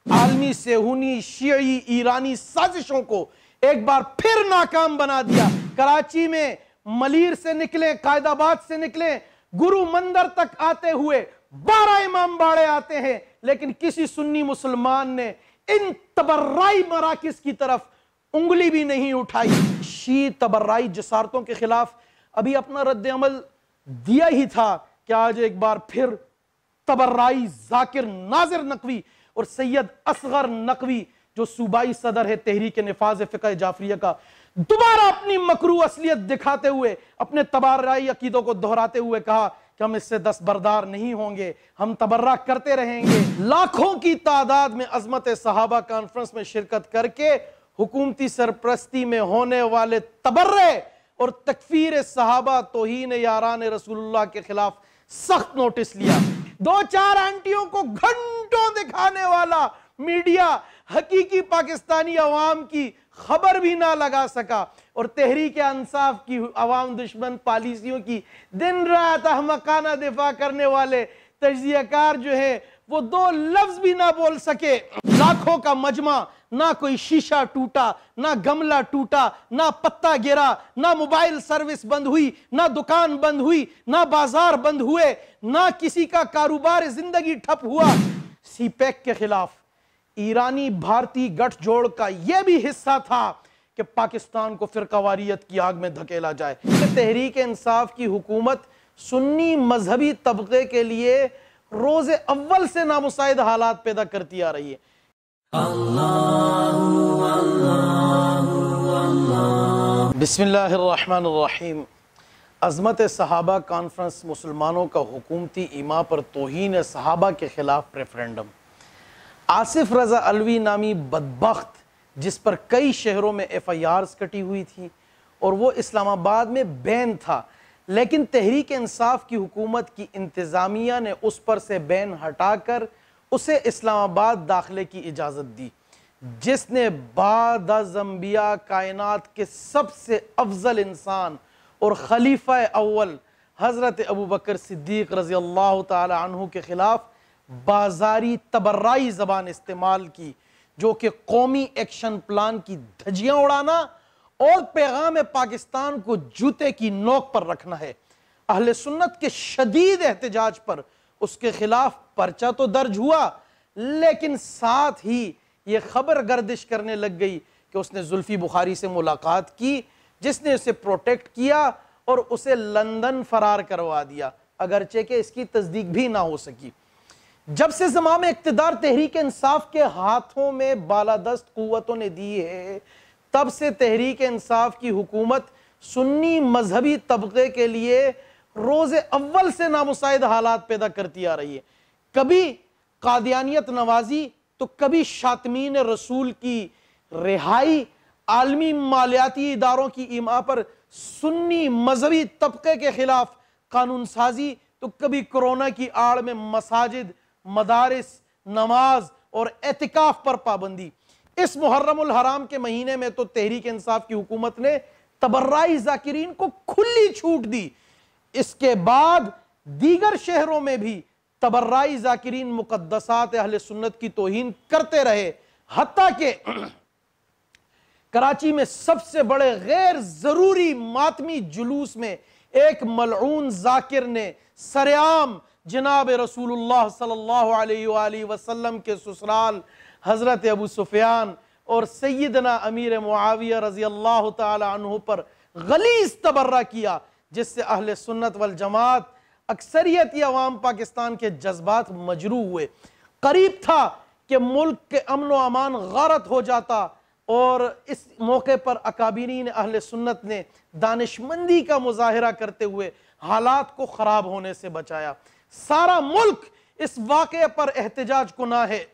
عالمی صہیونی شیعی ایرانی سازشوں کو ایک بار پھر ناکام بنا دیا۔ کراچی میں ملیر سے نکلیں، قائد آباد سے نکلیں، گرو مندر تک آتے ہوئے 12 امام باڑے آتے ہیں، لیکن کسی سنی مسلمان نے ان تبرعی مراکز کی طرف انگلی بھی نہیں اٹھائی۔ شیعہ تبرعی جسارتوں کے خلاف ابھی اپنا رد عمل دیا ہی تھا کہ آج ایک بار پھر تبرعی ذاکر ناظر نقوی اور سید اصغر نقوی جو صوبائی صدر ہے تحریک نفاذ فقہ جعفریہ کا، دوبارہ اپنی مکروہ اصلیت دکھاتے ہوئے اپنے تبرعی عقیدوں کو دہراتے ہوئے کہا کہ ہم اس سے دستبردار نہیں ہوں گے، ہم تبرع کرتے رہیں گے۔ لاکھوں کی تعداد میں عظمت صحابہ کانفرنس میں شرکت کر کے حکومتی سرپرستی میں ہونے والے تبرع اور تکفیر صحابہ، توہین یاران رسول اللہ کے خلاف سخت نوٹس لیا۔ 2-4 آنٹیوں کو گھنٹوں دکھانے والا میڈیا حقیقی پاکستانی عوام کی خبر بھی نہ لگا سکا، اور تحریک انصاف کی عوام دشمن پالیسیوں کی دن رات احمقانہ دفاع کرنے والے تجزیہ کار جو ہے وہ 2 لفظ بھی نہ بول سکے۔ لاکھوں کا مجمع، نہ کوئی شیشہ ٹوٹا، نہ گملہ ٹوٹا، نہ پتہ گرا، نہ موبائل سروس بند ہوئی، نہ دکان بند ہوئی، نہ بازار بند ہوئے، نہ کسی کا کاروبار زندگی ٹھپ ہوا۔ سی پیک کے خلاف ایرانی بھارتی گٹھ جوڑ کا یہ بھی حصہ تھا کہ پاکستان کو فرقہ واریت کی آگ میں دھکیلا جائے۔ تحریک انصاف کی حکومت سنی مذہبی طبقے کے لیے روز اول سے نامساعد حالات پیدا کرتی آ رہی ہے۔ بسم اللہ الرحمن الرحیم۔ عظمت صحابہ کانفرنس مسلمانوں کا حکومتی ایما پر توہین صحابہ کے خلاف ریفرینڈم۔ آصف رضا علوی نامی بدبخت جس پر کئی شہروں میں FIRs کٹی ہوئی تھی اور وہ اسلام آباد میں بین تھا، لیکن تحریک انصاف کی حکومت کی انتظامیہ نے اس پر سے بین ہٹا کر اسے اسلام آباد داخلے کی اجازت دی، جس نے بعد از انبیاء کائنات کے سب سے افضل انسان اور خلیفہ اول حضرت ابوبکر صدیق رضی اللہ تعالی عنہ کے خلاف بازاری تبرعی زبان استعمال کی، جو کہ قومی ایکشن پلان کی دھجیاں اڑانا اور پیغام پاکستان کو جوتے کی نوک پر رکھنا ہے۔ اہل سنت کے شدید احتجاج پر اس کے خلاف پرچہ تو درج ہوا، لیکن ساتھ ہی یہ خبر گردش کرنے لگ گئی کہ اس نے زلفی بخاری سے ملاقات کی، جس نے اسے پروٹیکٹ کیا اور اسے لندن فرار کروا دیا، اگرچہ کہ اس کی تصدیق بھی نہ ہو سکی۔ جب سے زمام اقتدار تحریک انصاف کے ہاتھوں میں بالادست قوتوں نے دی ہے، تب سے تحریک انصاف کی حکومت سنی مذہبی طبقے کے لیے روز اول سے نامساعد حالات پیدا کرتی آ رہی ہے۔ کبھی قادیانیت نوازی تو کبھی شاتمین رسول کی رہائی، عالمی مالیاتی اداروں کی ایما پر سنی مذہبی طبقے کے خلاف قانون سازی، تو کبھی کرونا کی آڑ میں مساجد، مدارس، نماز اور اعتکاف پر پابندی۔ اس محرم الحرام کے مہینے میں تو تحریک انصاف کی حکومت نے تبرعی ذاکرین کو کھلی چھوٹ دی۔ اس کے بعد دیگر شہروں میں بھی تبرعی ذاکرین مقدسات اہل سنت کی توہین کرتے رہے، حتیٰ کہ کراچی میں سب سے بڑے غیر ضروری ماتمی جلوس میں ایک ملعون ذاکر نے سرعام جناب رسول اللہ صلی اللہ علیہ وآلہ وسلم کے سسرال حضرت ابو سفیان اور سیدنا امیر معاویہ رضی اللہ تعالی عنہ پر غلیظ تبرع کیا، جس سے اہل سنت والجماعت اکثریتی عوام پاکستان کے جذبات مجروح ہوئے۔ قریب تھا کہ ملک کے امن و امان غارت ہو جاتا، اور اس موقع پر اکابرین اہل سنت نے دانشمندی کا مظاہرہ کرتے ہوئے حالات کو خراب ہونے سے بچایا۔ سارا ملک اس واقعے پر احتجاج کناں ہے۔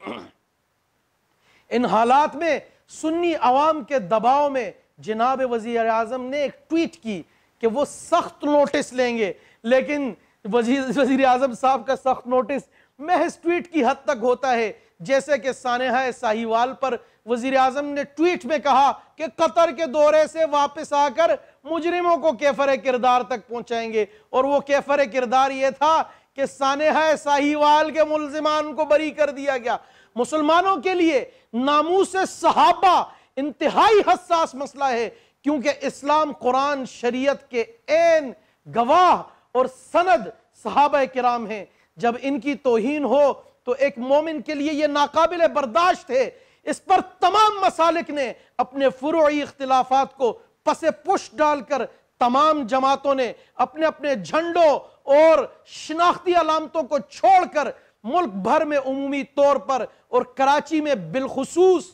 ان حالات میں سنی عوام کے دباؤ میں جناب وزیر اعظم نے ایک ٹویٹ کی کہ وہ سخت نوٹس لیں گے، لیکن وزیر اعظم صاحب کا سخت نوٹس محض ٹویٹ کی حد تک ہوتا ہے، جیسے کہ سانحہ ساہیوال پر وزیر اعظم نے ٹویٹ میں کہا کہ قطر کے دورے سے واپس آ کر مجرموں کو کیفر کردار تک پہنچائیں گے، اور وہ کیفر کردار یہ تھا کہ سانحہ ساہیوال کے ملزمان کو بری کر دیا گیا۔ مسلمانوں کے لیے ناموس صحابہ انتہائی حساس مسئلہ ہے، کیونکہ اسلام قرآن شریعت کے عین گواہ اور سند صحابہ کرام ہیں۔ جب ان کی توہین ہو تو ایک مومن کے لیے یہ ناقابل برداشت ہے۔ اس پر تمام مسالک نے اپنے فروعی اختلافات کو پس پش ڈال کر تمام جماعتوں نے اپنے اپنے جھنڈوں اور شناختی علامتوں کو چھوڑ کر ملک بھر میں عمومی طور پر اور کراچی میں بالخصوص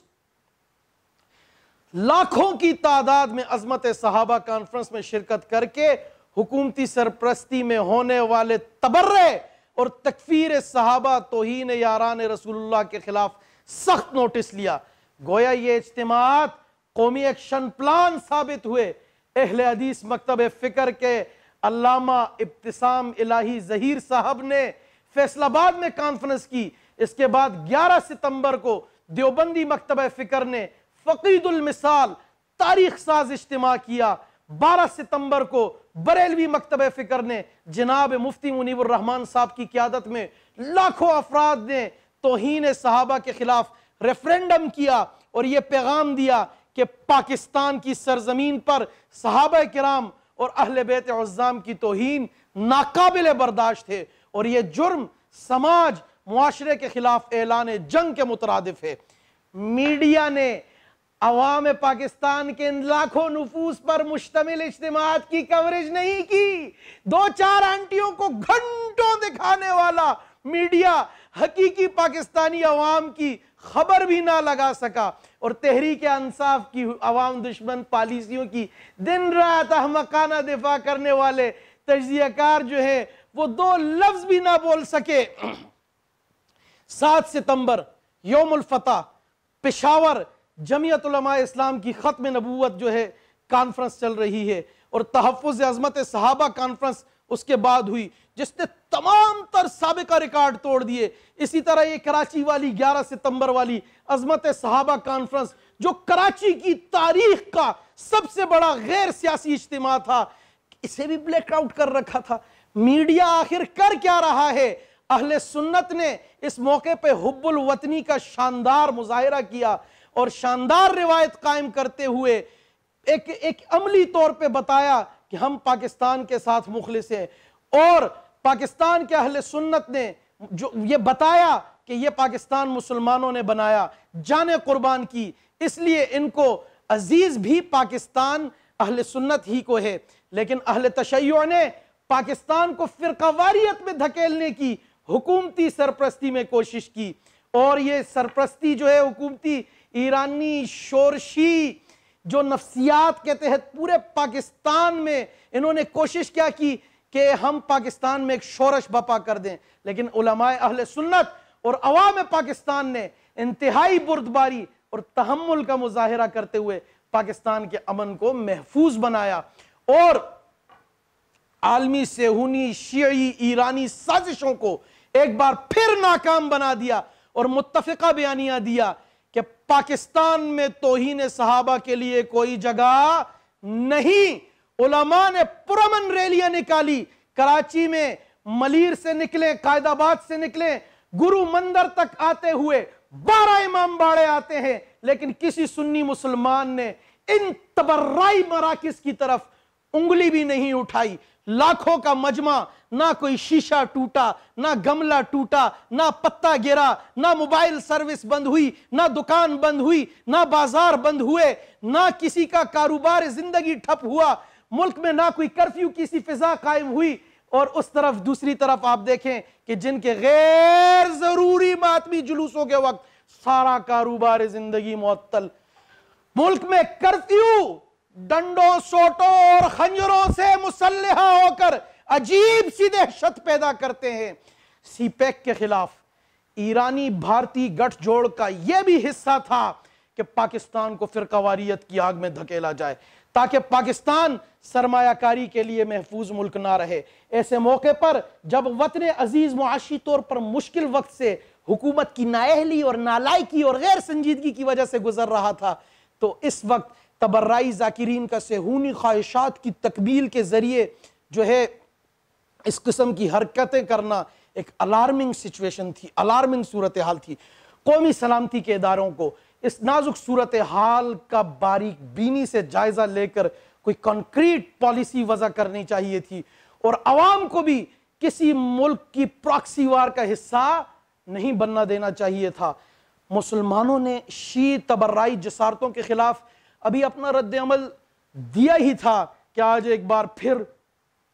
لاکھوں کی تعداد میں عظمت صحابہ کانفرنس میں شرکت کر کے حکومتی سرپرستی میں ہونے والے تبرع اور تکفیر صحابہ، توہین یاران رسول اللہ کے خلاف سخت نوٹس لیا۔ گویا یہ اجتماعات قومی ایکشن پلان ثابت ہوئے۔ اہل حدیث مکتب فکر کے علامہ ابتسام الہی ظہیر صاحب نے فیصل آباد میں کانفرنس کی۔ اس کے بعد 11 ستمبر کو دیوبندی مکتب فکر نے فقید المثال تاریخ ساز اجتماع کیا۔ 12 ستمبر کو بریلوی مکتب فکر نے جناب مفتی منیب الرحمن صاحب کی قیادت میں لاکھوں افراد نے توہین صحابہ کے خلاف ریفرینڈم کیا اور یہ پیغام دیا کہ پاکستان کی سرزمین پر صحابہ کرام اور اہل بیت عظام کی توہین ناقابل برداشت ہے اور یہ جرم سماج معاشرے کے خلاف اعلان جنگ کے مترادف ہے۔ میڈیا نے عوام پاکستان کے ان لاکھوں نفوس پر مشتمل اجتماعات کی کوریج نہیں کی۔ 2-4 آنٹیوں کو گھنٹوں دکھانے والا میڈیا حقیقی پاکستانی عوام کی خبر بھی نہ لگا سکا اور تحریک انصاف کی عوام دشمن پالیسیوں کی دن رات احمقانہ دفاع کرنے والے تجزیہ کار جو ہیں وہ 2 لفظ بھی نہ بول سکے۔ 7 ستمبر یوم الفتح پشاور جمعیت علماء اسلام کی ختم نبوت جو ہے کانفرنس چل رہی ہے اور تحفظ عظمت صحابہ کانفرنس اس کے بعد ہوئی جس نے تمام تر سابقہ ریکارڈ توڑ دیے۔ اسی طرح یہ کراچی والی 11 ستمبر والی عظمت صحابہ کانفرنس جو کراچی کی تاریخ کا سب سے بڑا غیر سیاسی اجتماع تھا، اسے بھی بلیک آؤٹ کر رکھا تھا۔ میڈیا آخر کر کیا رہا ہے؟ اہل سنت نے اس موقع پہ حب الوطنی کا شاندار مظاہرہ کیا اور شاندار روایت قائم کرتے ہوئے ایک عملی طور پہ بتایا کہ ہم پاکستان کے ساتھ مخلص ہیں، اور پاکستان کے اہل سنت نے جو یہ بتایا کہ یہ پاکستان مسلمانوں نے بنایا، جانیں قربان کی، اس لیے ان کو عزیز بھی پاکستان اہل سنت ہی کو ہے۔ لیکن اہل تشیع نے پاکستان کو فرقہ واریت میں دھکیلنے کی حکومتی سرپرستی میں کوشش کی، اور یہ سرپرستی جو ہے حکومتی ایرانی شورشی جو نفسیات کے تحت پورے پاکستان میں انہوں نے کوشش کیا کی کہ ہم پاکستان میں ایک شورش بپا کر دیں، لیکن علماء اہل سنت اور عوام پاکستان نے انتہائی بردباری اور تحمل کا مظاہرہ کرتے ہوئے پاکستان کے امن کو محفوظ بنایا اور عالمی صہیونی شیعی ایرانی سازشوں کو ایک بار پھر ناکام بنا دیا اور متفقہ بیانیہ دیا کہ پاکستان میں توہین صحابہ کے لیے کوئی جگہ نہیں۔ علماء نے پرامن ریلیاں نکالی، کراچی میں ملیر سے نکلیں، قائد آباد سے نکلیں، گرو مندر تک آتے ہوئے 12 امام باڑے آتے ہیں، لیکن کسی سنی مسلمان نے ان تبرعی مراکز کی طرف انگلی بھی نہیں اٹھائی۔ لاکھوں کا مجمع، نہ کوئی شیشہ ٹوٹا، نہ گملہ ٹوٹا، نہ پتہ گرا، نہ موبائل سروس بند ہوئی، نہ دکان بند ہوئی، نہ بازار بند ہوئے، نہ کسی کا کاروبار زندگی ٹھپ ہوا، ملک میں نہ کوئی کرفیو کی سی فضا قائم ہوئی۔ اور اس طرف دوسری طرف آپ دیکھیں کہ جن کے غیر ضروری ماتمی جلوسوں کے وقت سارا کاروبار زندگی معطل، ملک میں کرفیو ڈنڈوں سوٹوں اور خنجروں سے مسلحہ ہو کر عجیب سی دہشت پیدا کرتے ہیں۔ سی پیک کے خلاف ایرانی بھارتی گٹھ جوڑ کا یہ بھی حصہ تھا کہ پاکستان کو فرقہ واریت کی آگ میں دھکیلا جائے تاکہ پاکستان سرمایہ کاری کے لیے محفوظ ملک نہ رہے۔ ایسے موقع پر جب وطن عزیز معاشی طور پر مشکل وقت سے حکومت کی نااہلی اور نالائکی اور غیر سنجیدگی کی وجہ سے گزر رہا تھا، تو اس وقت تبرعی ذاکرین کا صہیونی خواہشات کی تکمیل کے ذریعے جو ہے اس قسم کی حرکتیں کرنا ایک الارمنگ سچویشن تھی، الارمنگ صورتحال تھی۔ قومی سلامتی کے اداروں کو اس نازک صورتحال کا باریک بینی سے جائزہ لے کر کوئی کنکریٹ پالیسی وضع کرنی چاہیے تھی، اور عوام کو بھی کسی ملک کی پراکسی وار کا حصہ نہیں بننا دینا چاہیے تھا۔ مسلمانوں نے شیعہ تبرعی جسارتوں کے خلاف ابھی اپنا رد عمل دیا ہی تھا کہ آج ایک بار پھر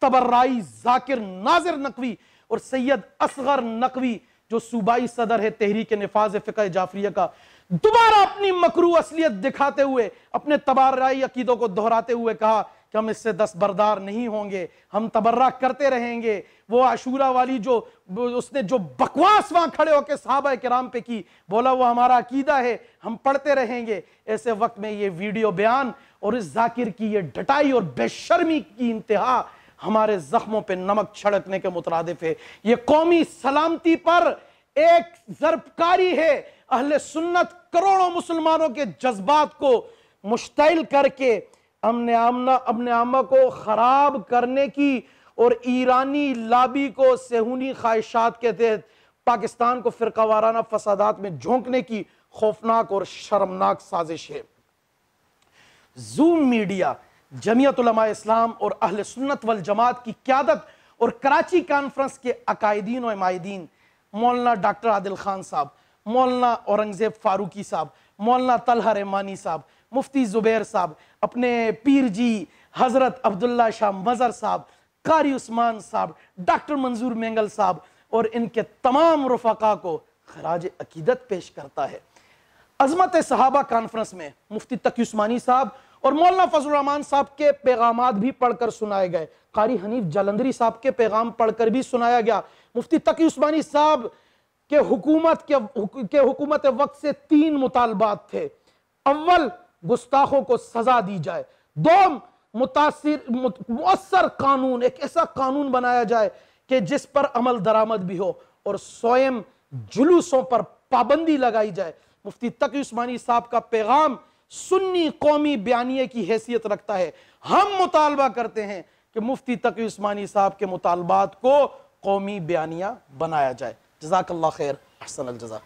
تبرعی ذاکر ناظر نقوی اور سید اصغر نقوی جو صوبائی صدر ہے تحریک نفاذ فقہ جعفریہ کا، دوبارہ اپنی مکروہ اصلیت دکھاتے ہوئے اپنے تبرعی عقیدوں کو دہراتے ہوئے کہا کہ ہم اس سے دستبردار نہیں ہوں گے، ہم تبرع کرتے رہیں گے۔ وہ عاشورہ والی جو اس نے جو بکواس وہاں کھڑے ہو کے صحابہ کرام پہ کی، بولا وہ ہمارا عقیدہ ہے، ہم پڑھتے رہیں گے۔ ایسے وقت میں یہ ویڈیو بیان اور اس ذاکر کی یہ ڈٹائی اور بے شرمی کی انتہا ہمارے زخموں پہ نمک چھڑکنے کے مترادف ہے۔ یہ قومی سلامتی پر ایک ضربکاری ہے۔ اہل سنت کروڑوں مسلمانوں کے جذبات کو مشتعل کر کے امن عامہ کو خراب کرنے کی اور ایرانی لابی کو صہیونی خواہشات کے تحت پاکستان کو فرقہ وارانہ فسادات میں جھونکنے کی خوفناک اور شرمناک سازش ہے۔ زوم میڈیا جمعیت علماء اسلام اور اہل سنت والجماعت کی قیادت اور کراچی کانفرنس کے عقائدین و عمائدین مولانا ڈاکٹر عادل خان صاحب، مولانا اورنگزیب فاروقی صاحب، مولانا طلحہ رحمانی صاحب، مفتی زبیر صاحب، اپنے پیر جی حضرت عبداللہ شاہ مظہر صاحب، قاری عثمان صاحب، ڈاکٹر منظور مینگل صاحب اور ان کے تمام رفقا کو خراج عقیدت پیش کرتا ہے۔ عظمت صحابہ کانفرنس میں مفتی تقی عثمانی صاحب اور مولانا فضل الرحمان صاحب کے پیغامات بھی پڑھ کر سنائے گئے، قاری حنیف جلندری صاحب کے پیغام پڑھ کر بھی سنایا گیا۔ مفتی تقی عثمانی صاحب کے حکومت وقت سے 3 مطالبات تھے۔ اول، گستاخوں کو سزا دی جائے۔ دوم، مؤثر قانون، ایک ایسا قانون بنایا جائے کہ جس پر عمل درآمد بھی ہو، اور سوئم، جلوسوں پر پابندی لگائی جائے۔ مفتی تقی عثمانی صاحب کا پیغام سنی قومی بیانیے کی حیثیت رکھتا ہے۔ ہم مطالبہ کرتے ہیں کہ مفتی تقی عثمانی صاحب کے مطالبات کو قومی بیانیہ بنایا جائے۔ جزاک اللہ خیر، احسن الجزا۔